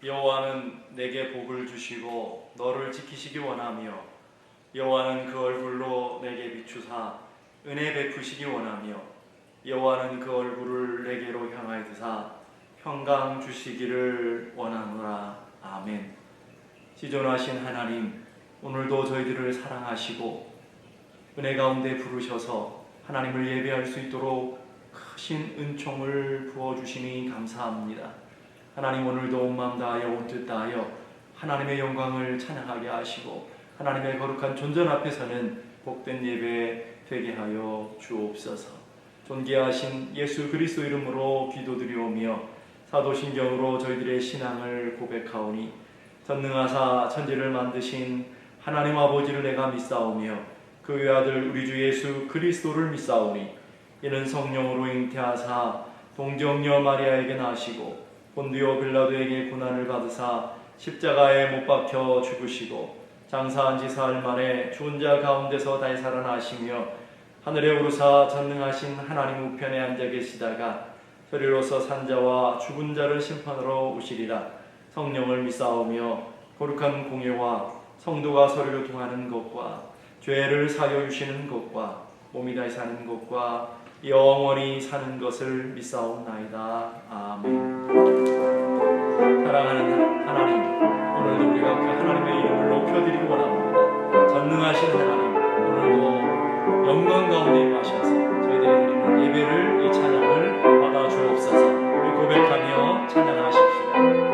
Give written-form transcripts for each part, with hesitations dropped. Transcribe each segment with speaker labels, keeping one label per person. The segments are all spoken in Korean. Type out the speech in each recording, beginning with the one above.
Speaker 1: 여호와는 내게 복을 주시고 너를 지키시기 원하며 여호와는 그 얼굴로 내게 비추사 은혜 베푸시기 원하며 여호와는 그 얼굴을 내게로 향하여 드사 평강 주시기를 원하노라. 아멘. 지존하신 하나님, 오늘도 저희들을 사랑하시고 은혜 가운데 부르셔서 하나님을 예배할 수 있도록 크신 은총을 부어주시니 감사합니다. 하나님, 오늘도 온 마음 다하여 온 뜻 다하여 하나님의 영광을 찬양하게 하시고 하나님의 거룩한 존전 앞에서는 복된 예배 되게 하여 주옵소서. 존귀하신 예수 그리스도 이름으로 기도드리오며 사도신경으로 저희들의 신앙을 고백하오니 전능하사 천지를 만드신 하나님 아버지를 내가 믿사오며 그 외아들 우리 주 예수 그리스도를 믿사오니 이는 성령으로 잉태하사 동정녀 마리아에게 나시고 본디오 빌라도에게 고난을 받으사 십자가에 못 박혀 죽으시고 장사한 지 사흘 만에 죽은 자 가운데서 다시 살아나시며 하늘에 오르사 전능하신 하나님 우편에 앉아 계시다가 저리로서 산자와 죽은 자를 심판하러 오시리라. 성령을 믿사오며 거룩한 공예와 성도가 서로를 통하는 것과 죄를 사하여 주시는 것과 몸이 다시 사는 것과 영원히 사는 것을 믿사옵나이다. 아멘. 사랑하는 하나님, 오늘도 우리가 그 하나님의 이름을 높여드리기 원합니다. 전능하신 하나님, 오늘도 영광 가운데 임하셔서 저희들이 드리는 예배를, 이 찬양을 받아 주옵소서. 우리 고백하며 찬양하십시오.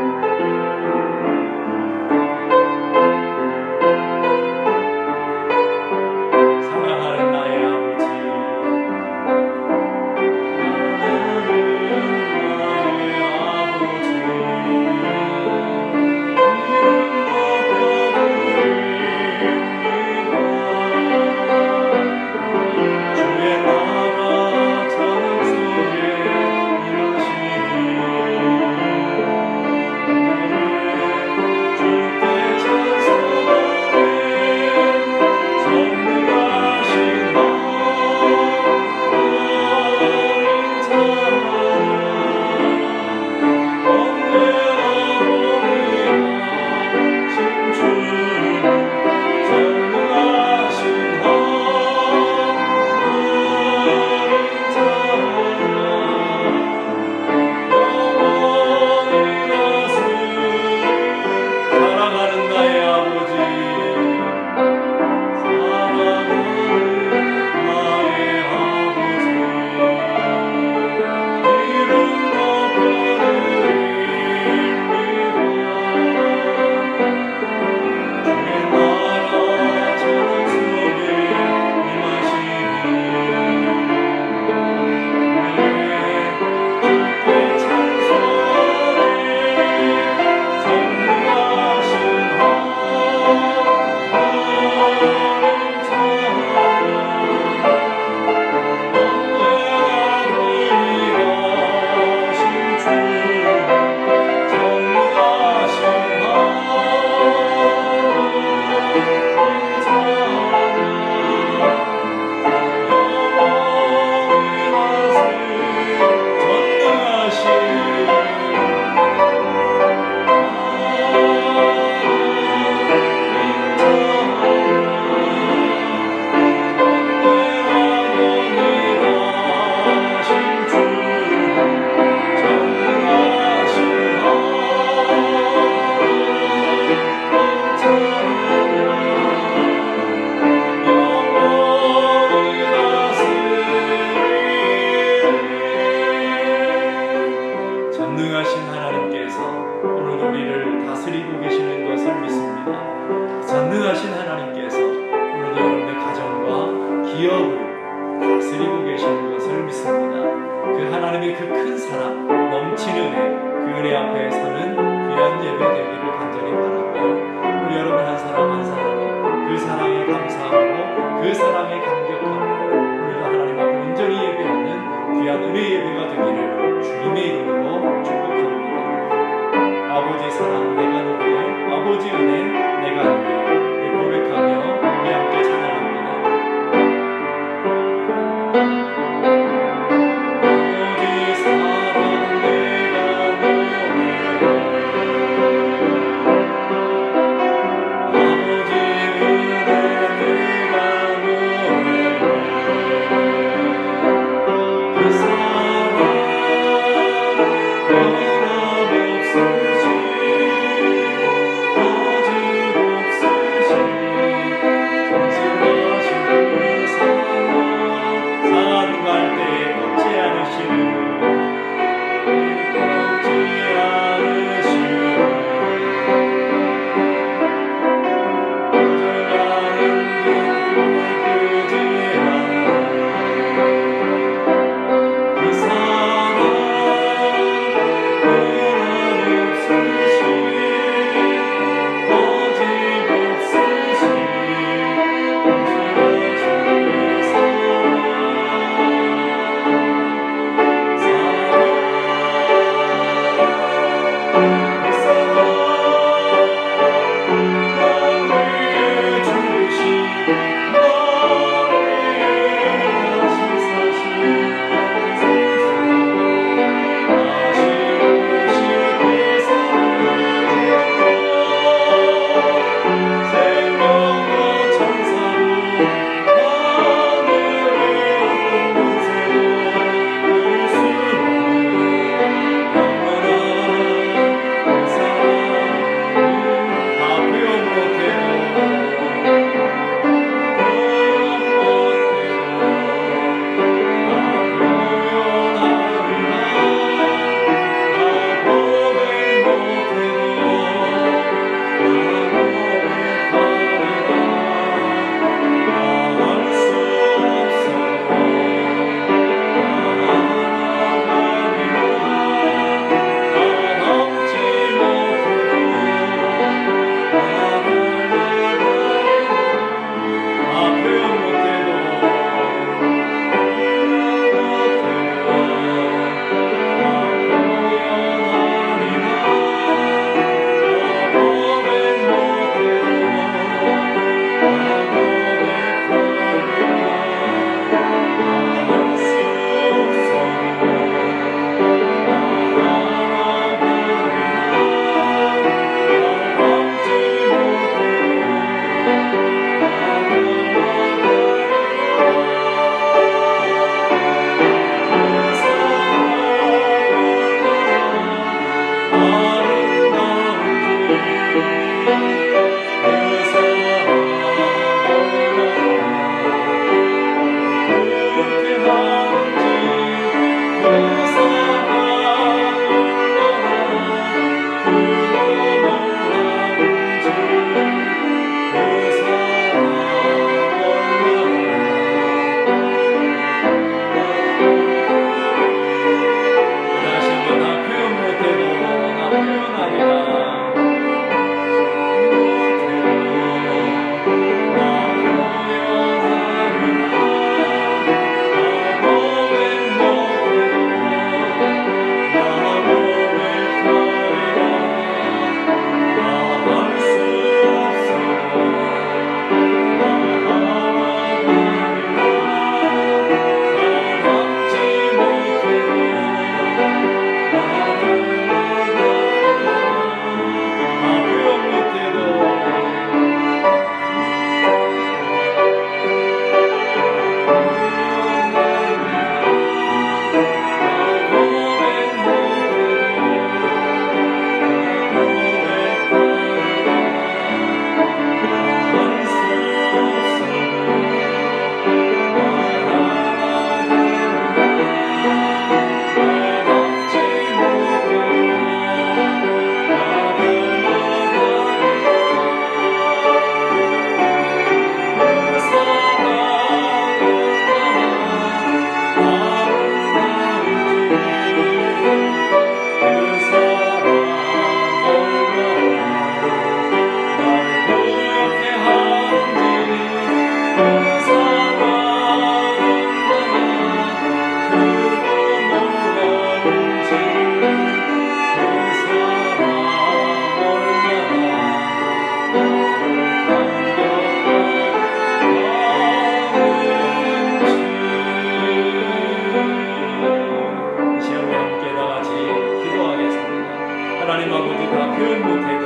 Speaker 1: 다 표현 못해도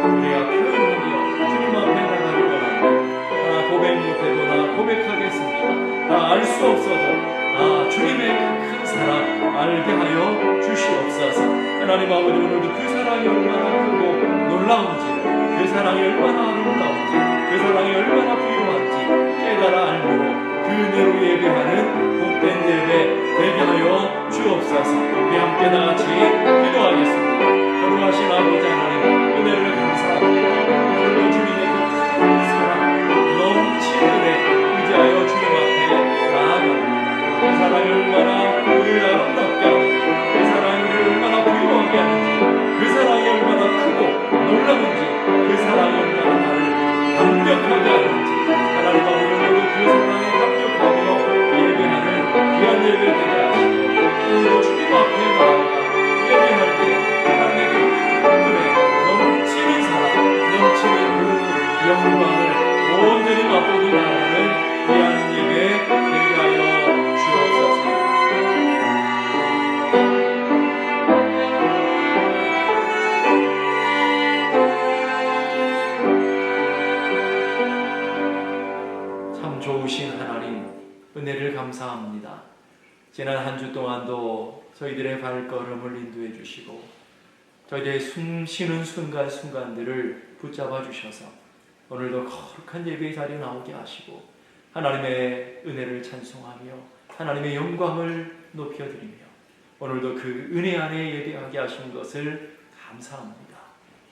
Speaker 1: 우리가 표현하며 주님 앞에 나가기 원합니다. 고백 못해도 나 고백하겠습니다. 나 알 수 없어도 주님의 큰 사랑 알게 하여 주시옵소서. 하나님 아버지, 오늘도 그 사랑이 얼마나 크고 놀라운지를, 그 사랑이 얼마나 아름다운지, 그 사랑이 얼마나 부유한지 깨달아 알므로 그 은혜로 예배하는 복된 예배 되게 하여 주옵소서. 우리 함께 다같이 기도하겠습니다. 거룩하신 아버지 하나님, 은혜를 감사합니다. 오늘도 주님의 그 사랑 넘치는 은혜 의지하여 주님 앞에 나아갑니다. 그 사랑이 얼마나 우리를 아름답게 하는지, 그 사랑이 우리를 얼마나 부유하게 하는지, 그 사랑이 얼마나 크고 놀라운지, 그 사랑이 얼마나 나를 감격하게 하는지, 하나님 아버지, 오늘도 그 사랑에 감격하며 예배하는 귀한 예배 되게 하시고, 오늘도 주님 앞에 나아가 예배할 때 하나님의 그 은혜 넘치는 사랑, 넘치는 그 영광을 온전히 맛보고 나아가는 귀한 예배 되게 하여 주옵소서. 참 좋으신 하나님, 은혜를 감사합니다. 지난 한 주 동안도 저희들의 발걸음을 인도해 주시고 저희들의 숨 쉬는 순간순간들을 붙잡아 주셔서 오늘도 거룩한 예배의 자리에 나오게 하시고 하나님의 은혜를 찬송하며 하나님의 영광을 높여드리며 오늘도 그 은혜 안에 예배하게 하신 것을 감사합니다.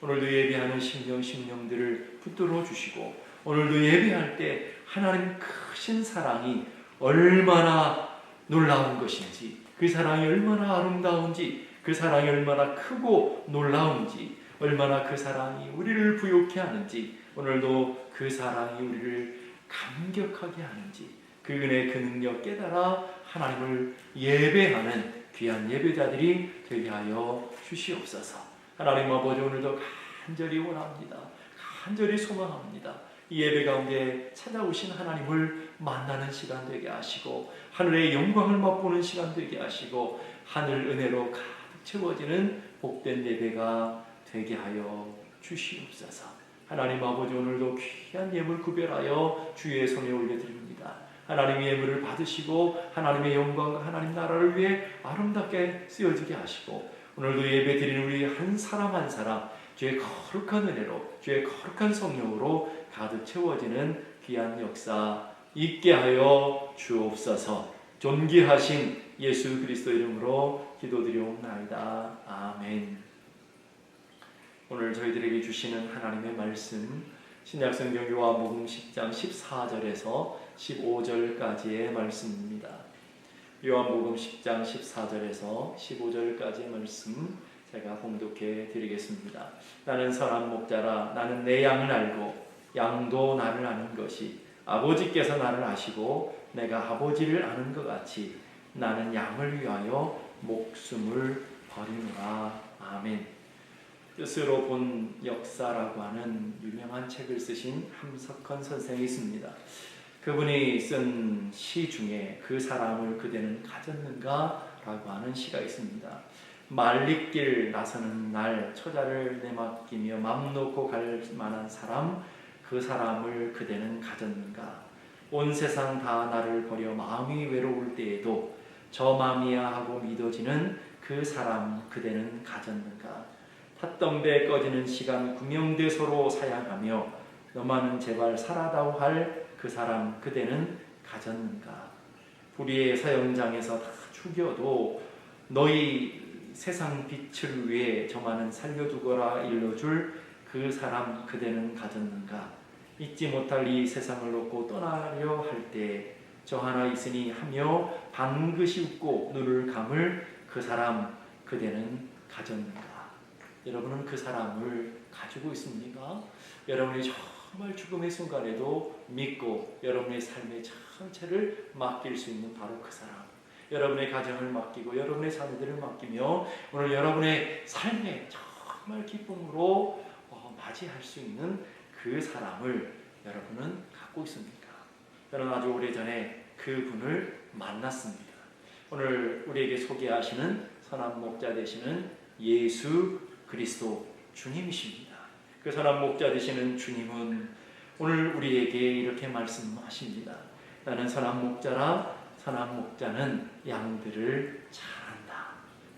Speaker 1: 오늘도 예배하는 심령들을 붙들어 주시고 오늘도 예배할 때 하나님 크신 사랑이 얼마나 놀라운 것인지, 그 사랑이 얼마나 아름다운지, 그 사랑이 얼마나 크고 놀라운지, 얼마나 그 사랑이 우리를 부욕해 하는지, 오늘도 그 사랑이 우리를 감격하게 하는지, 그 은혜, 그 능력 깨달아 하나님을 예배하는 귀한 예배자들이 되게 하여 주시옵소서. 하나님 아버지, 오늘도 간절히 원합니다. 간절히 소망합니다. 이 예배 가운데 찾아오신 하나님을 만나는 시간 되게 하시고 하늘의 영광을 맛보는 시간 되게 하시고 하늘 은혜로 가득 채워지는 복된 예배가 되게 하여 주시옵소서. 하나님 아버지, 오늘도 귀한 예물 구별하여 주의 손에 올려드립니다. 하나님의 예물을 받으시고 하나님의 영광과 하나님 나라를 위해 아름답게 쓰여지게 하시고 오늘도 예배 드리는 우리 한 사람 한 사람 주의 거룩한 은혜로, 주의 거룩한 성령으로 가득 채워지는 귀한 역사 있게 하여 주옵소서. 존귀하신 예수 그리스도 이름으로 기도드리옵나이다. 아멘. 오늘 저희들에게 주시는 하나님의 말씀, 신약성경 요한복음 10장 14절에서 15절까지의 말씀입니다. 요한복음 10장 14절에서 15절까지의 말씀 제가 봉독해 드리겠습니다. 나는 선한 목자라. 나는 내 양을 알고 양도 나를 아는 것이 아버지께서 나를 아시고 내가 아버지를 아는 것 같이 나는 양을 위하여 목숨을 버리노라. 아멘. 뜻으로 본 역사라고 하는 유명한 책을 쓰신 함석헌 선생이 있습니다. 그분이 쓴 시 중에 그 사람을 그대는 가졌는가? 라고 하는 시가 있습니다. 말리길 나서는 날 처자를 내맡기며 맘 놓고 갈 만한 사람, 그 사람을 그대는 가졌는가? 온 세상 다 나를 버려 마음이 외로울 때에도 저 맘이야 하고 믿어지는 그 사람 그대는 가졌는가? 탔던 배 꺼지는 시간 구명대소로 사양하며 너만은 제발 살아다오 할 그 사람 그대는 가졌는가? 불의의 사형장에서 다 죽여도 너희 세상 빛을 위해 저만은 살려두거라 일러줄 그 사람 그대는 가졌는가? 잊지 못할 이 세상을 놓고 떠나려 할 때 저 하나 있으니 하며 반드시 웃고 눈을 감을 그 사람 그대는 가졌는가? 여러분은 그 사람을 가지고 있습니까? 여러분이 정말 죽음의 순간에도 믿고 여러분의 삶의 전체를 맡길 수 있는 바로 그 사람, 여러분의 가정을 맡기고 여러분의 자녀들을 맡기며 오늘 여러분의 삶에 정말 기쁨으로 맞이할 수 있는 그 사람을 여러분은 갖고 있습니까? 저는 아주 오래전에 그분을 만났습니다. 오늘 우리에게 소개하시는 선한 목자 되시는 예수 그리스도, 주님이십니다. 그 선한 목자 되시는 주님은 오늘 우리에게 이렇게 말씀하십니다. 나는 선한 목자라. 선한 목자는 양들을 잘 안다.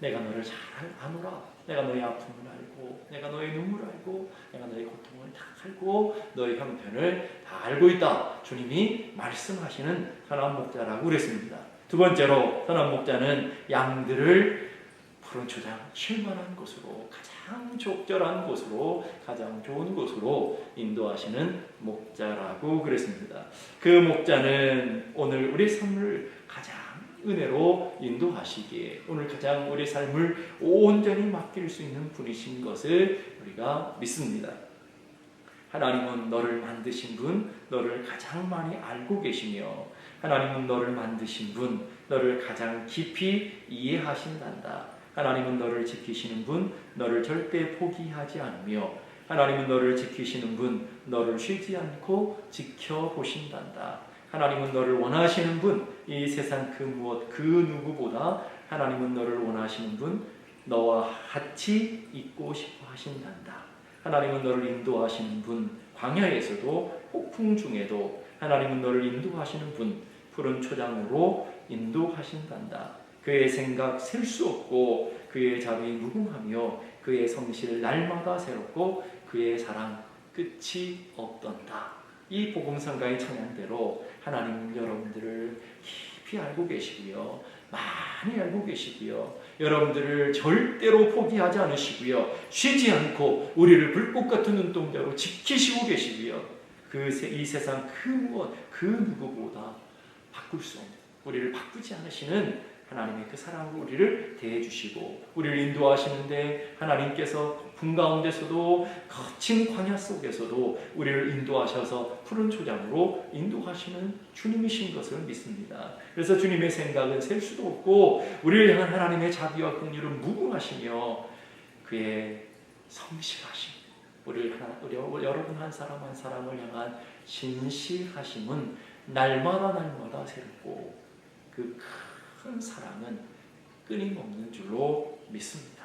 Speaker 1: 내가 너를 잘 아노라. 내가 너의 아픔을 알고, 내가 너의 눈물을 알고, 내가 너의 고통을 다 알고, 너의 형편을 다 알고 있다. 주님이 말씀하시는 선한 목자라고 그랬습니다. 두 번째로 선한 목자는 양들을 푸른 초장 쉴만한 곳으로, 가장 적절한 곳으로, 가장 좋은 곳으로 인도하시는 목자라고 그랬습니다. 그 목자는 오늘 우리 삶을 가장 은혜로 인도하시기에, 오늘 가장 우리 삶을 온전히 맡길 수 있는 분이신 것을 우리가 믿습니다. 하나님은 너를 만드신 분, 너를 가장 많이 알고 계시며, 하나님은 너를 만드신 분, 너를 가장 깊이 이해하신단다. 하나님은 너를 지키시는 분, 너를 절대 포기하지 않으며, 하나님은 너를 지키시는 분, 너를 쉬지 않고 지켜보신단다. 하나님은 너를 원하시는 분, 이 세상 그 무엇 그 누구보다 하나님은 너를 원하시는 분, 너와 같이 있고 싶어 하신단다. 하나님은 너를 인도하시는 분, 광야에서도 폭풍 중에도 하나님은 너를 인도하시는 분, 푸른 초장으로 인도하신단다. 그의 생각 셀 수 없고, 그의 자비 무궁하며, 그의 성실 날마다 새롭고, 그의 사랑 끝이 없던다. 이 복음성가의 찬양대로 하나님은 여러분들을 깊이 알고 계시고요, 많이 알고 계시고요, 여러분들을 절대로 포기하지 않으시고요, 쉬지 않고 우리를 불꽃 같은 눈동자로 지키시고 계시고요, 이 세상 그 무엇 그 누구보다 바꿀 수 없는, 우리를 바꾸지 않으시는 하나님의 그 사랑으로 우리를 대해주시고, 우리를 인도하시는데 하나님께서 폭풍 가운데서도, 거친 광야 속에서도 우리를 인도하셔서 푸른 초장으로 인도하시는 주님이신 것을 믿습니다. 그래서 주님의 생각은 셀 수도 없고, 우리를 향한 하나님의 자비와 긍휼은 무궁하시며, 그의 성실하심, 여러분 한 사람 한 사람을 향한 신실하심은 날마다 새롭고, 그 큰 사랑은 끊임없는 줄로 믿습니다.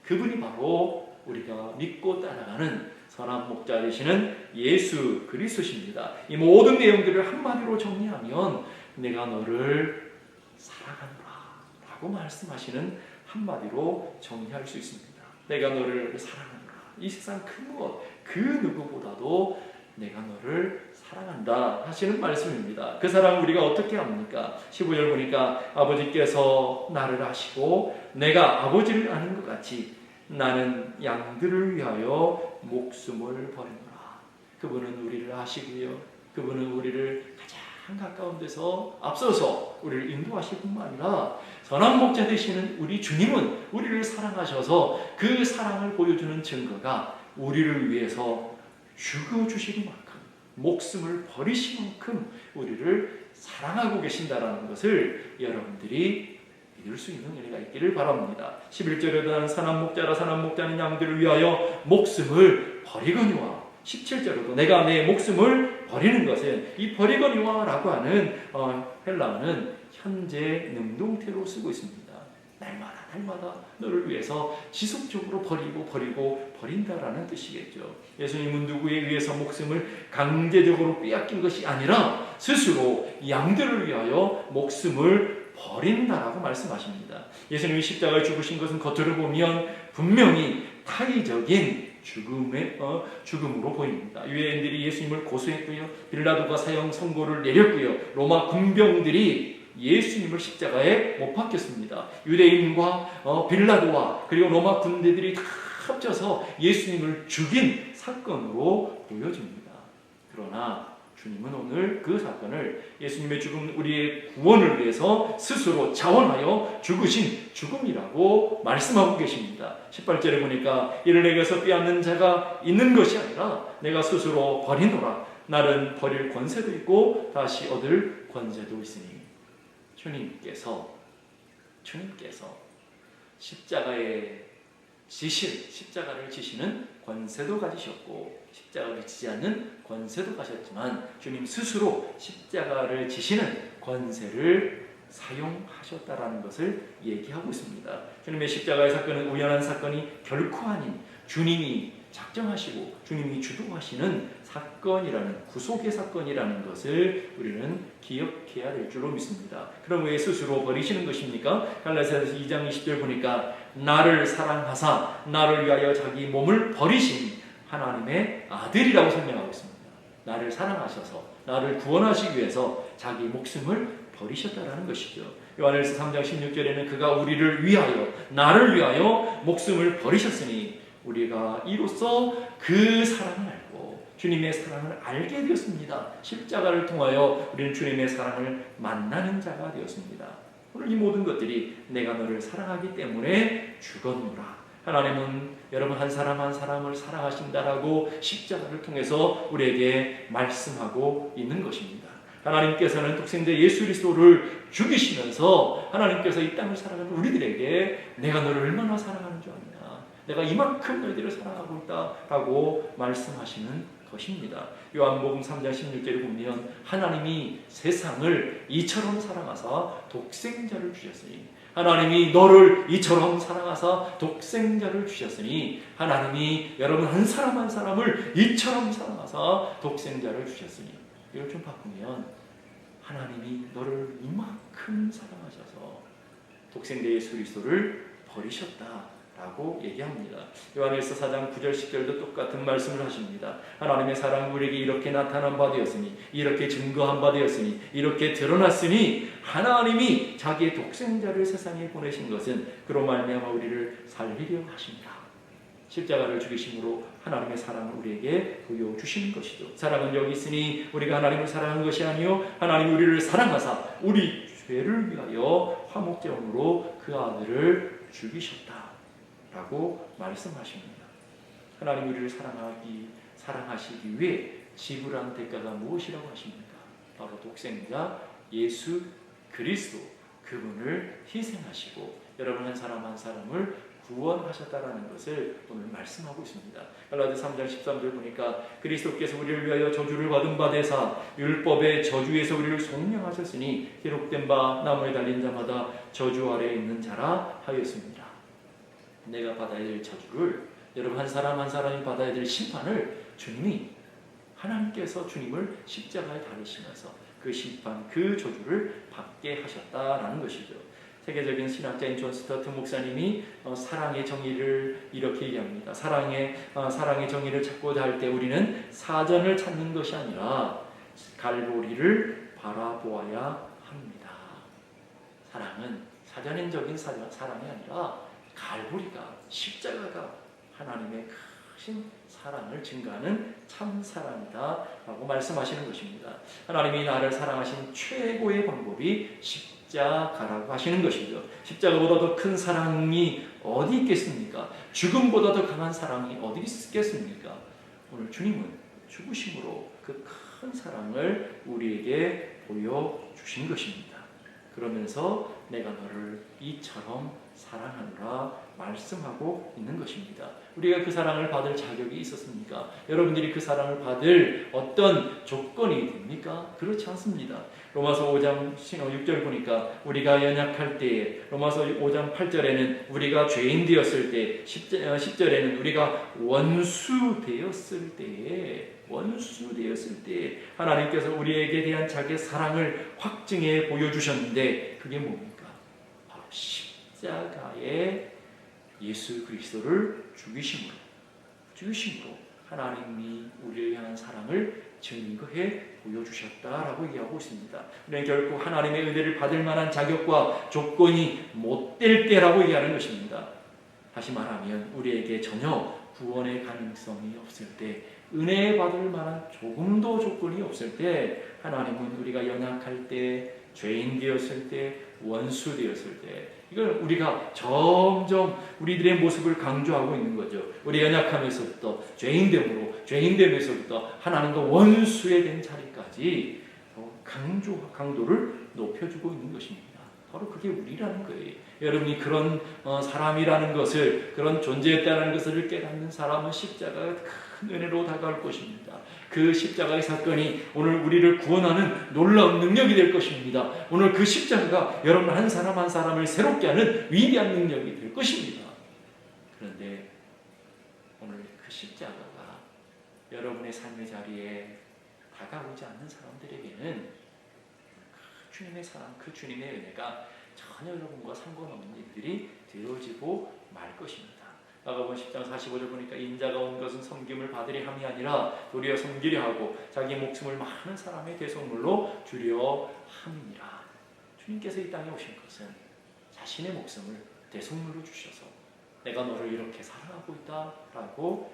Speaker 1: 그분이 바로 우리가 믿고 따라가는 선한 목자 되시는 예수 그리스도십니다. 이 모든 내용들을 한마디로 정리하면, 내가 너를 사랑하노라 라고 말씀하시는 한마디로 정리할 수 있습니다. 내가 너를 사랑하노라. 이 세상 그 무엇 그 누구보다도 내가 너를 사랑한다 하시는 말씀입니다. 그 사랑 우리가 어떻게 합니까? 15절 보니까 아버지께서 나를 아시고 내가 아버지를 아는 것 같이 나는 양들을 위하여 목숨을 버리노라. 그분은 우리를 아시고요, 그분은 우리를 가장 가까운 데서 앞서서 우리를 인도하실 뿐만 아니라, 선한 목자 되시는 우리 주님은 우리를 사랑하셔서 그 사랑을 보여주는 증거가 우리를 위해서 죽어주시기만큼, 목숨을 버리시만큼 우리를 사랑하고 계신다라는 것을 여러분들이 믿을 수 있는 은혜가 있기를 바랍니다. 11절에도 나는 선한 목자라. 선한 목자는 양들을 위하여 목숨을 버리거니와. 17절에도 내가 내 목숨을 버리는 것은, 이 버리거니와라고 하는 헬라어는 현재 능동태로 쓰고 있습니다. 날마다 너를 위해서 지속적으로 버린다라는 뜻이겠죠. 예수님은 누구에 의해서 목숨을 강제적으로 빼앗긴 것이 아니라 스스로 양들을 위하여 목숨을 버린다라고 말씀하십니다. 예수님이 십자가에 죽으신 것은 겉으로 보면 분명히 타의적인 죽음으로 보입니다. 유대인들이 예수님을 고소했고요, 빌라도가 사형 선고를 내렸고요, 로마 군병들이 예수님을 십자가에 못 박혔습니다. 유대인과 빌라도와 그리고 로마 군대들이 다 합쳐서 예수님을 죽인 사건으로 보여집니다. 그러나 주님은 오늘 그 사건을, 예수님의 죽음, 우리의 구원을 위해서 스스로 자원하여 죽으신 죽음이라고 말씀하고 계십니다. 18절에 보니까 이를 내게서 빼앗는 자가 있는 것이 아니라 내가 스스로 버리노라. 나는 버릴 권세도 있고 다시 얻을 권세도 있으니. 주님께서 십자가를 지시는 권세도 가지셨고, 십자가를 지지 않는 권세도 가셨지만, 주님 스스로 십자가를 지시는 권세를 사용하셨다라는 것을 얘기하고 있습니다. 주님의 십자가의 사건은 우연한 사건이 결코 아닌 주님이 작정하시고 주님이 주도하시는 사건이라는, 구속의 사건이라는 것을 우리는 기억해야 될 줄로 믿습니다. 그럼 왜 스스로 버리시는 것입니까? 갈라디아서 2장 20절 보니까 나를 사랑하사 나를 위하여 자기 몸을 버리신 하나님의 아들이라고 설명하고 있습니다. 나를 사랑하셔서 나를 구원하시기 위해서 자기 목숨을 버리셨다라는 것이죠. 요한일서 3장 16절에는 그가 우리를 위하여, 나를 위하여 목숨을 버리셨으니 우리가 이로써 그 사랑을 알고 주님의 사랑을 알게 되었습니다. 십자가를 통하여 우리는 주님의 사랑을 만나는 자가 되었습니다. 오늘 이 모든 것들이 내가 너를 사랑하기 때문에 죽었노라. 하나님은 여러분 한 사람 한 사람을 사랑하신다라고 십자가를 통해서 우리에게 말씀하고 있는 것입니다. 하나님께서는 독생자 예수 그리스도를 죽이시면서 하나님께서 이 땅을 살아가는 우리들에게 내가 너를 얼마나 사랑하는 줄 아느냐, 내가 이만큼 너희들을 사랑하고 있다라고 말씀하시는 것입니다. 요한복음 3장 16절에 보면 하나님이 세상을 이처럼 사랑하사 독생자를 주셨으니, 하나님이 너를 이처럼 사랑하사 독생자를 주셨으니, 하나님이 여러분 한 사람 한 사람을 이처럼 사랑하사 독생자를 주셨으니, 이걸 좀 바꾸면 하나님이 너를 이만큼 사랑하셔서 독생자 예수 그리스도를 버리셨다라고 얘기합니다. 요한일서 4장 9절 10절도 똑같은 말씀을 하십니다. 하나님의 사랑이 우리에게 이렇게 나타난 바 되었으니, 이렇게 증거한 바 되었으니, 이렇게 드러났으니 하나님이 자기의 독생자를 세상에 보내신 것은 그로 말미암아 우리를 살리려 하십니다. 십자가를 죽이심으로 하나님의 사랑을 우리에게 보여주시는 것이죠. 사랑은 여기 있으니 우리가 하나님을 사랑한 것이 아니요 하나님 우리를 사랑하사 우리 죄를 위하여 화목제물로 그 아들을 죽이셨다라고 말씀하십니다. 하나님 우리를 사랑하시기 위해 지불한 대가가 무엇이라고 하십니까? 바로 독생자 예수 그리스도, 그분을 희생하시고 여러분 한 사람 한 사람을 구원하셨다라는 것을 오늘 말씀하고 있습니다. 갈라디아 3장 13절 보니까 그리스도께서 우리를 위하여 저주를 받은 바 되사 율법의 저주에서 우리를 속량하셨으니 기록된 바 나무에 달린 자마다 저주 아래에 있는 자라 하였습니다. 내가 받아야 될 저주를, 여러분 한 사람 한 사람이 받아야 될 심판을 하나님께서 주님을 십자가에 달으시면서 그 심판, 그 저주를 받게 하셨다라는 것이죠. 세계적인 신학자인 존 스타트 목사님이 사랑의 정의를 이렇게 얘기합니다. 사랑의 정의를 찾고자 할 때 우리는 사전을 찾는 것이 아니라 갈보리를 바라보아야 합니다. 사랑은 사전인적인 사랑이 아니라 갈보리가, 십자가가 하나님의 크신 사랑을 증가하는 참 사랑이다 라고 말씀하시는 것입니다. 하나님이 나를 사랑하신 최고의 방법이 십자가라고 하시는 것이죠. 십자가보다 더 큰 사랑이 어디 있겠습니까? 죽음보다 더 강한 사랑이 어디 있겠습니까? 오늘 주님은 죽으심으로 그 큰 사랑을 우리에게 보여주신 것입니다. 그러면서 내가 너를 이처럼 사랑하노라 말씀하고 있는 것입니다. 우리가 그 사랑을 받을 자격이 있었습니까? 여러분들이 그 사랑을 받을 어떤 조건이 됩니까? 그렇지 않습니다. 로마서 5장 6절 보니까 우리가 연약할 때에, 로마서 5장 8절에는 우리가 죄인 되었을 때, 10절에는 우리가 원수 되었을 때에 하나님께서 우리에게 대한 자기의 사랑을 확증해 보여주셨는데 그게 뭡니까? 바로 십자가에 예수 그리스도를 죽이심으로 하나님이 우리를 향한 사랑을 증거해 보여주셨다라고 얘기하고 있습니다. 우리는 결코 하나님의 은혜를 받을 만한 자격과 조건이 못 될 때라고 얘기하는 것입니다. 다시 말하면 우리에게 전혀 구원의 가능성이 없을 때, 은혜 받을 만한 조금도 조건이 없을 때, 하나님은 우리가 연약할 때, 죄인 되었을 때, 원수 되었을 때, 이걸 우리가 점점 우리들의 모습을 강조하고 있는 거죠. 우리 연약함에서부터 죄인됨에서부터 하나님과 원수에 된 자리까지 강도를 높여주고 있는 것입니다. 바로 그게 우리라는 거예요. 여러분이 그런 사람이라는 것을, 그런 존재였다는 것을 깨닫는 사람은 십자가가 큰 은혜로 다가올 것입니다. 그 십자가의 사건이 오늘 우리를 구원하는 놀라운 능력이 될 것입니다. 오늘 그 십자가가 여러분 한 사람 한 사람을 새롭게 하는 위대한 능력이 될 것입니다. 그런데 오늘 십자가가 여러분의 삶의 자리에 다가오지 않는 사람들에게는 그 주님의 사랑, 그 주님의 은혜가 전혀 여러분과 상관없는 일들이 되어지고 말 것입니다. 마가복음 10장 45절 보니까 인자가 온 것은 섬김을 받으려 함이 아니라 도리어 섬기려 하고 자기 목숨을 많은 사람의 대속물로 주려 함이니라. 주님께서 이 땅에 오신 것은 자신의 목숨을 대속물로 주셔서 내가 너를 이렇게 사랑하고 있다라고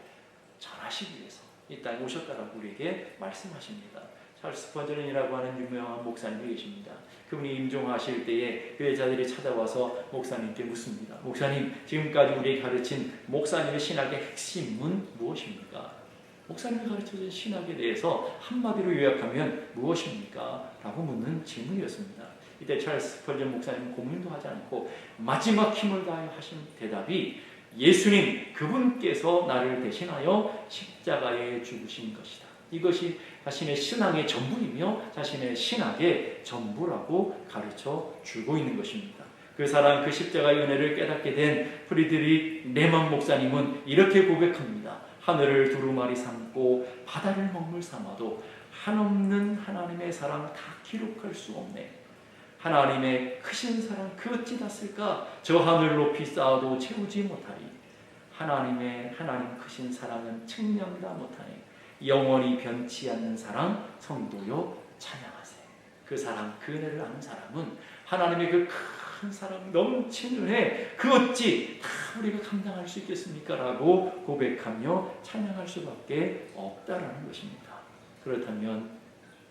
Speaker 1: 전하시기 위해서 이 땅에 오셨다라고 우리에게 말씀하십니다. 찰스 스퍼전이라고 하는 유명한 목사님이 계십니다. 그분이 임종하실 때에 교회자들이 찾아와서 목사님께 묻습니다. 목사님, 지금까지 우리에게 가르친 목사님의 신학의 핵심은 무엇입니까? 목사님이 가르쳐준 신학에 대해서 한마디로 요약하면 무엇입니까? 라고 묻는 질문이었습니다. 이때 찰스 스퍼전 목사님은 고민도 하지 않고 마지막 힘을 다해 하신 대답이 예수님, 그분께서 나를 대신하여 십자가에 죽으신 것이다. 이것이 자신의 신앙의 전부이며 자신의 신학의 전부라고 가르쳐 주고 있는 것입니다. 그 사랑, 그 십자가의 은혜를 깨닫게 된 프리드릭 레만 목사님은 이렇게 고백합니다. 하늘을 두루마리 삼고 바다를 먹물 삼아도 한없는 하나님의 사랑 다 기록할 수 없네. 하나님의 크신 사랑 그 어찌 닿을까? 저 하늘 높이 쌓아도 채우지 못하리. 하나님 크신 사랑은 측량다 못하니 영원히 변치 않는 사랑 성도요 찬양하세. 그 사랑, 그 은혜를 아는 사람은 하나님의 그 큰 사랑 넘친 은혜 그 어찌 다 우리가 감당할 수 있겠습니까? 라고 고백하며 찬양할 수밖에 없다라는 것입니다. 그렇다면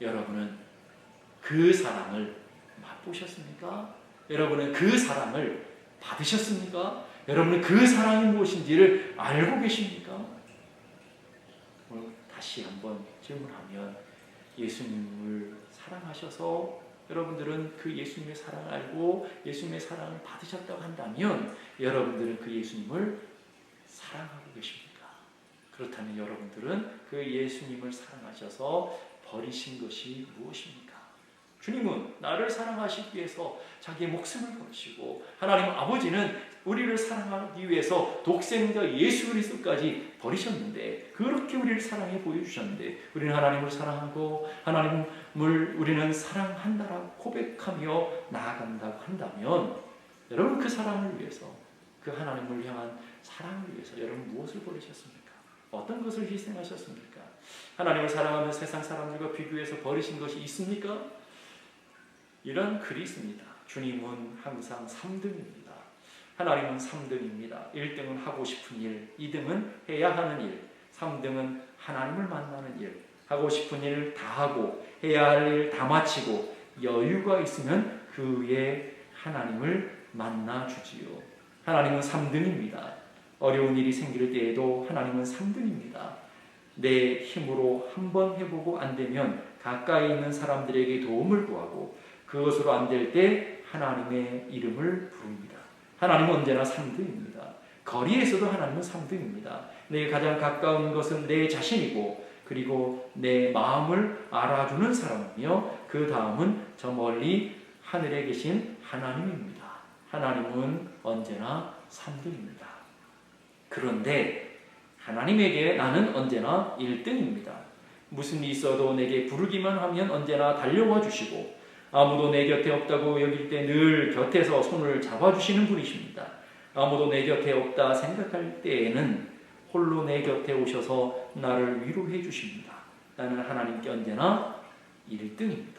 Speaker 1: 여러분은 그 사랑을 맛보셨습니까? 여러분은 그 사랑을 받으셨습니까? 여러분은 그 사랑이 무엇인지를 알고 계십니까? 오늘 다시 한번 질문하면 예수님을 사랑하셔서 여러분들은 그 예수님의 사랑을 알고 예수님의 사랑을 받으셨다고 한다면 여러분들은 그 예수님을 사랑하고 계십니까? 그렇다면 여러분들은 그 예수님을 사랑하셔서 버리신 것이 무엇입니까? 주님은 나를 사랑하시기 위해서 자기의 목숨을 걸으시고 하나님 아버지는 우리를 사랑하기 위해서 독생자 예수 그리스도까지 버리셨는데 그렇게 우리를 사랑해 보여주셨는데 우리는 하나님을 사랑하고 하나님을 우리는 사랑한다라고 고백하며 나아간다고 한다면 여러분 그 사랑을 위해서 그 하나님을 향한 사랑을 위해서 여러분 무엇을 버리셨습니까? 어떤 것을 희생하셨습니까? 하나님을 사랑하는 세상 사람들과 비교해서 버리신 것이 있습니까? 이런 글이 있습니다. 주님은 항상 3등입니다. 하나님은 3등입니다. 1등은 하고 싶은 일, 2등은 해야 하는 일, 3등은 하나님을 만나는 일, 하고 싶은 일을 다 하고 해야 할 일 다 마치고 여유가 있으면 그 위에 하나님을 만나 주지요. 하나님은 3등입니다. 어려운 일이 생길 때에도 하나님은 3등입니다. 내 힘으로 한번 해보고 안 되면 가까이 있는 사람들에게 도움을 구하고 그것으로 안 될 때 하나님의 이름을 부릅니다. 하나님은 언제나 3등입니다. 거리에서도 하나님은 3등입니다. 내게 가장 가까운 것은 내 자신이고 그리고 내 마음을 알아주는 사람이며 그 다음은 저 멀리 하늘에 계신 하나님입니다. 하나님은 언제나 3등입니다. 그런데 하나님에게 나는 언제나 1등입니다. 무슨 일이 있어도 내게 부르기만 하면 언제나 달려와 주시고 아무도 내 곁에 없다고 여길 때 늘 곁에서 손을 잡아주시는 분이십니다. 아무도 내 곁에 없다 생각할 때에는 홀로 내 곁에 오셔서 나를 위로해 주십니다. 나는 하나님께 언제나 1등입니다.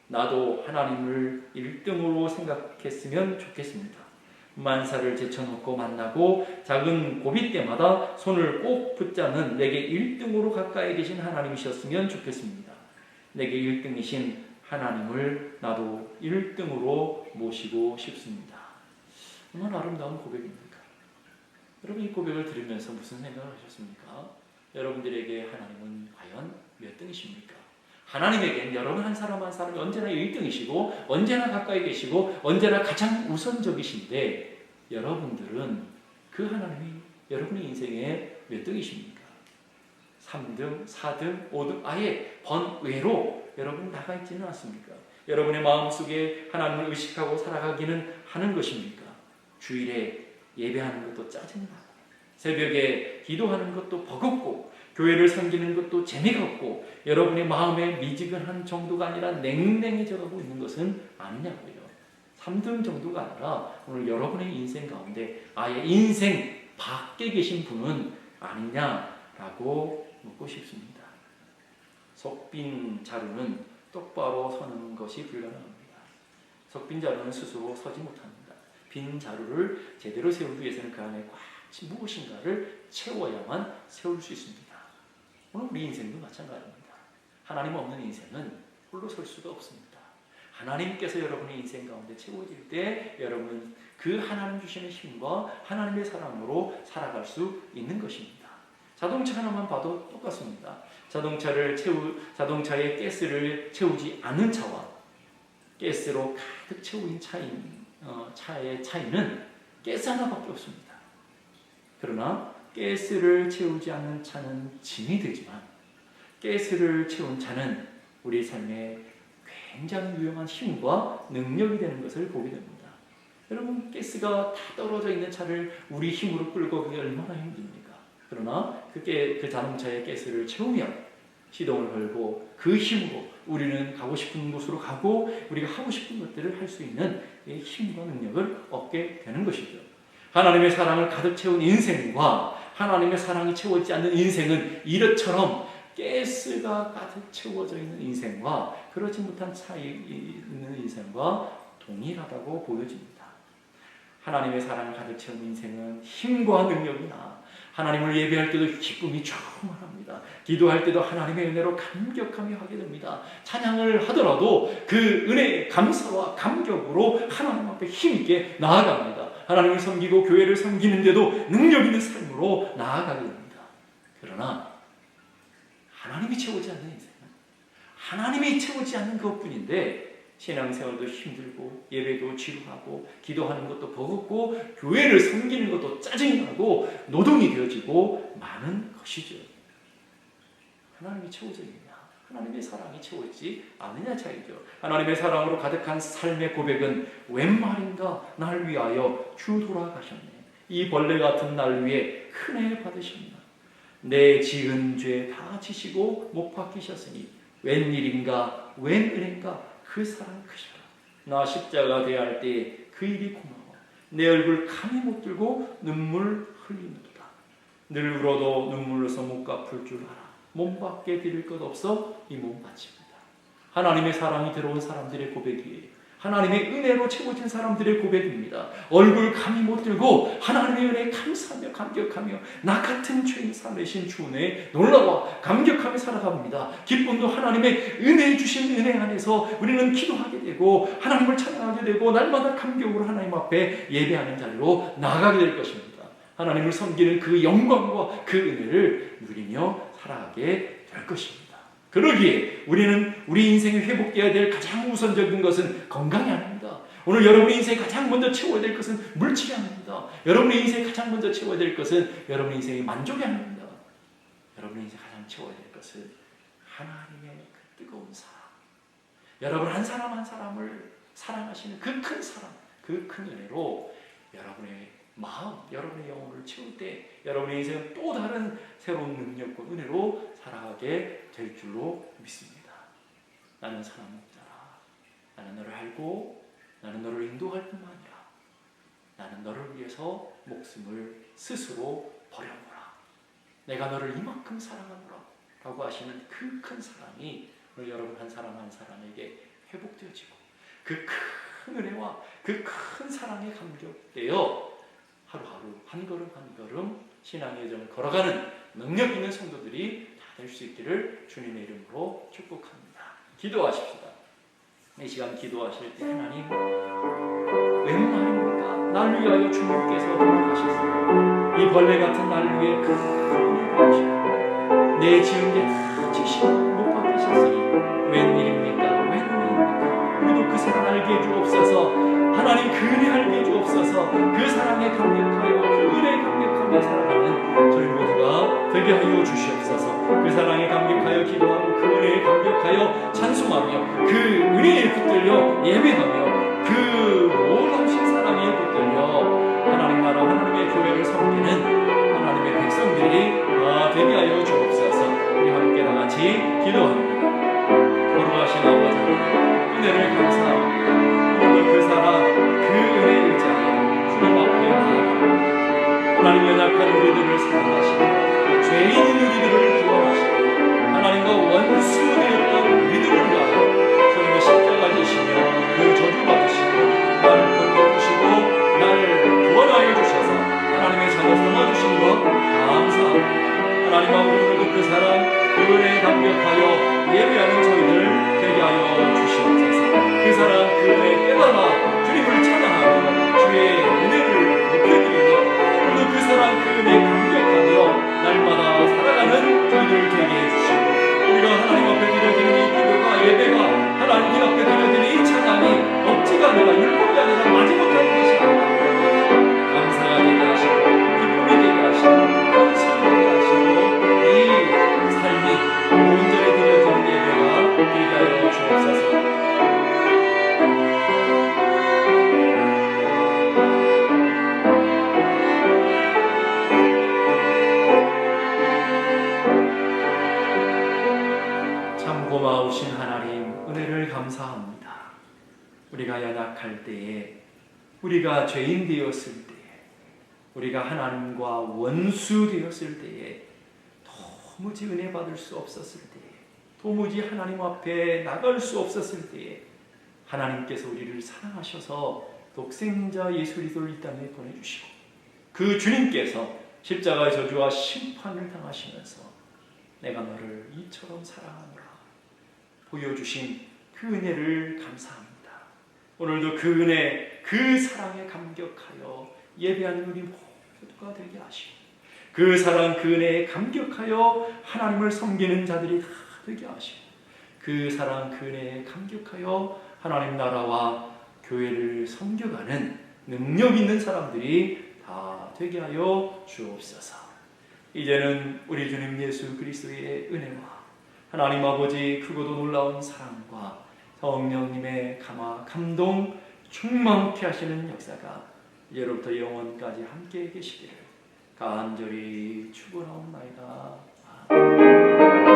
Speaker 1: 나도 하나님을 1등으로 생각했으면 좋겠습니다. 만사를 제쳐놓고 만나고 작은 고비 때마다 손을 꼭 붙잡는 내게 1등으로 가까이 계신 하나님이셨으면 좋겠습니다. 내게 1등이신 하나님을 나도 1등으로 모시고 싶습니다. 얼마나 아름다운 고백입니까? 여러분 이 고백을 들으면서 무슨 생각을 하셨습니까? 여러분들에게 하나님은 과연 몇 등이십니까? 하나님에겐 여러분 한 사람이 언제나 1등이시고 언제나 가까이 계시고 언제나 가장 우선적이신데 여러분들은 그 하나님이 여러분의 인생에 몇 등이십니까? 3등, 4등, 5등 아예 번외로 여러분 나가 있지는 않습니까? 여러분의 마음속에 하나님을 의식하고 살아가기는 하는 것입니까? 주일에 예배하는 것도 짜증나고
Speaker 2: 새벽에 기도하는 것도 버겁고 교회를 섬기는 것도 재미가 없고 여러분의 마음에 미지근한 정도가 아니라 냉랭해져가고 있는 것은 아니냐고요. 3등 정도가 아니라 오늘 여러분의 인생 가운데 아예 인생 밖에 계신 분은 아니냐라고 묻고 싶습니다. 속 빈 자루는 똑바로 서는 것이 불가능합니다. 속 빈 자루는 스스로 서지 못합니다. 빈 자루를 제대로 세우기 위해서는 그 안에 꽉 무엇인가를 채워야만 세울 수 있습니다. 오늘 우리 인생도 마찬가지입니다. 하나님 없는 인생은 홀로 설 수가 없습니다. 하나님께서 여러분의 인생 가운데 채워질 때 여러분은 그 하나님 주시는 힘과 하나님의 사랑으로 살아갈 수 있는 것입니다. 자동차 하나만 봐도 똑같습니다. 자동차에 가스를 채우지 않는 차와 가스로 가득 채운 차의 차이는 가스 하나밖에 없습니다. 그러나 가스를 채우지 않는 차는 짐이 되지만 가스를 채운 차는 우리 삶에 굉장히 유용한 힘과 능력이 되는 것을 보게 됩니다. 여러분, 가스가 다 떨어져 있는 차를 우리 힘으로 끌고 가기 얼마나 힘듭니까? 그러나 그 자동차에 가스를 채우면 시동을 걸고 그 힘으로 우리는 가고 싶은 곳으로 가고 우리가 하고 싶은 것들을 할 수 있는 힘과 능력을 얻게 되는 것이죠. 하나님의 사랑을 가득 채운 인생과 하나님의 사랑이 채워지지 않는 인생은 이것처럼 가스가 가득 채워져 있는 인생과 그렇지 못한 차이 있는 인생과 동일하다고 보여집니다. 하나님의 사랑을 가득 채운 인생은 힘과 능력이나 하나님을 예배할 때도 기쁨이 충만합니다. 기도할 때도 하나님의 은혜로 감격하며 하게 됩니다. 찬양을 하더라도 그 은혜의 감사와 감격으로 하나님 앞에 힘있게 나아갑니다. 하나님을 섬기고 교회를 섬기는데도 능력 있는 삶으로 나아가게 됩니다. 그러나 하나님이 채우지 않는 인생은 하나님이 채우지 않는 것뿐인데 신앙생활도 힘들고 예배도 지루하고 기도하는 것도 버겁고 교회를 섬기는 것도 짜증이 나고 노동이 되어지고 많은 것이죠. 하나님이 채워져 있느냐, 하나님의 사랑이 채워지지 않느냐 차이죠. 하나님의 사랑으로 가득한 삶의 고백은 웬 말인가 날 위하여 주 돌아가셨네. 이 벌레 같은 날 위해 큰 애 받으셨나. 내 지은 죄 다 지시고 못 박히셨으니 웬일인가 웬 은혜인가 그 사랑 크셔라. 나 십자가 대할 때 그 일이 고마워. 내 얼굴 감히 못 들고 눈물 흘리는도다. 늘 울어도 눈물로서 못 갚을 줄 알아. 몸밖에 드릴 것 없어 이 몸 바칩니다. 하나님의 사랑이 들어온 사람들의 고백이에요. 하나님의 은혜로 채워진 사람들의 고백입니다. 얼굴 감히 못 들고 하나님의 은혜에 감사하며 감격하며 나 같은 죄인 살리신 주 은혜에 놀라워 감격하며 살아갑니다. 기쁨도 하나님의 은혜 주신 은혜 안에서 우리는 기도하게 되고 하나님을 찬양하게 되고 날마다 감격으로 하나님 앞에 예배하는 자리로 나아가게 될 것입니다. 하나님을 섬기는 그 영광과 그 은혜를 누리며 살아가게 될 것입니다. 그러기에 우리는 우리 인생에 회복되어야 될 가장 우선적인 것은 건강이 아닙니다. 오늘 여러분의 인생에 가장 먼저 채워야 될 것은 물질이 아닙니다. 여러분의 인생에 가장 먼저 채워야 될 것은 여러분의 인생의 만족이 아닙니다. 여러분의 인생에 가장 채워야 될 것은 하나님의 그 뜨거운 사랑, 여러분 한 사람 한 사람을 사랑하시는 그 큰 사랑, 그 큰 은혜로 여러분의 마음, 여러분의 영혼을 채울 때 여러분의 인생은 또 다른 새로운 능력과 은혜로 살아가게 될 줄로 믿습니다. 나는 사랑의 자라. 나는 너를 알고 나는 너를 인도할 뿐만 아니라 나는 너를 위해서 목숨을 스스로 버려노라. 내가 너를 이만큼 사랑하노라 라고 하시는 그 큰 사랑이 오늘 여러분 한 사람 한 사람에게 회복되어지고 그 큰 은혜와 그 큰 사랑에 감격되어 하루하루 한 걸음 한 걸음 신앙의 여정을 걸어가는 능력 있는 성도들이 다 될 수 있기를 주님의 이름으로 축복합니다. 기도하십시다. 이 시간 기도하실 때 하나님 웬 말입니까? 날 위하여 주님께서 돌아가셨습니다. 이 벌레 같은 날 위해 큰 은혜를 주시고 내 지은 게 다 지시고 못 박히셨으니 웬일입니까? 웬 은혜입니까? 우리도 그 사랑 알게 해주옵소서. 하나님 그 은혜 알게 해주옵소서. 그 사랑에 감격하여 그 은혜에 감격하며 살아가는 저희 모두가 되게 하여 주시옵소서. 그 사랑에 감격하여 기도하고 그 은혜에 감격하여 찬송하며 그 은혜에 붙들려 예배하며 그 놀라우신 사랑에 붙들려 하나님 나라 하나님의 교회를 섬기는 하나님 하나님 연약한 우리들을 사랑하시고 죄인인 우리들을 구원하시고 하나님과 원수되었던 우리들을 위하여 주님의 십자가 지시며 그 저주 받으시고 나를 건져주시고 나를 구원하여 주셔서 하나님의 자녀 삼아주신 것 감사합니다. 하나님 아버지 그 사랑 그 은혜에 감격하여 예배하는 저희들 되게 하여 주시옵소서. 그 사랑 그 은혜에 깨달아 주님을 찬양하며 주의 은혜를 높여드리며 오늘 그 사랑 그 은혜에 감격하며 날마다 살아가는 저희들 되게 해주시고 우리가 하나님 앞에 드려지는 이 기도가 예배가 하나님 앞에 드려지는 이 찬양이 억지가 아니라 율법이 아니라 마지못할 것이 아니라 감사가 되게 하시고 기쁨이 되게 하시고 헌신이 되게 하시고 이 삶이 온전히 드려지는 예배가 되게 하여 주옵소서. 고마우신 하나님 은혜를 감사합니다. 우리가 연약할 때에 우리가 죄인 되었을 때에 우리가 하나님과 원수 되었을 때에 도무지 은혜 받을 수 없었을 때에 도무지 하나님 앞에 나갈 수 없었을 때에 하나님께서 우리를 사랑하셔서 독생자 예수 그리스도를 이 땅에 보내주시고 그 주님께서 십자가의 저주와 심판을 당하시면서 내가 너를 이처럼 사랑하노라 보여주신 그 은혜를 감사합니다. 오늘도 그 은혜, 그 사랑에 감격하여 예배하는 우리 모두가 되게 하시고 그 사랑, 그 은혜에 감격하여 하나님을 섬기는 자들이 다 되게 하시고 그 사랑, 그 은혜에 감격하여 하나님 나라와 교회를 섬겨가는 능력 있는 사람들이 다 되게 하여 주옵소서. 이제는 우리 주님 예수 그리스도의 은혜와 하나님 아버지 크고도 놀라운 사랑과 성령님의 감동 충만케 하시는 역사가 이제로부터 영원까지 함께 계시기를 간절히 축원하옵나이다. 아멘.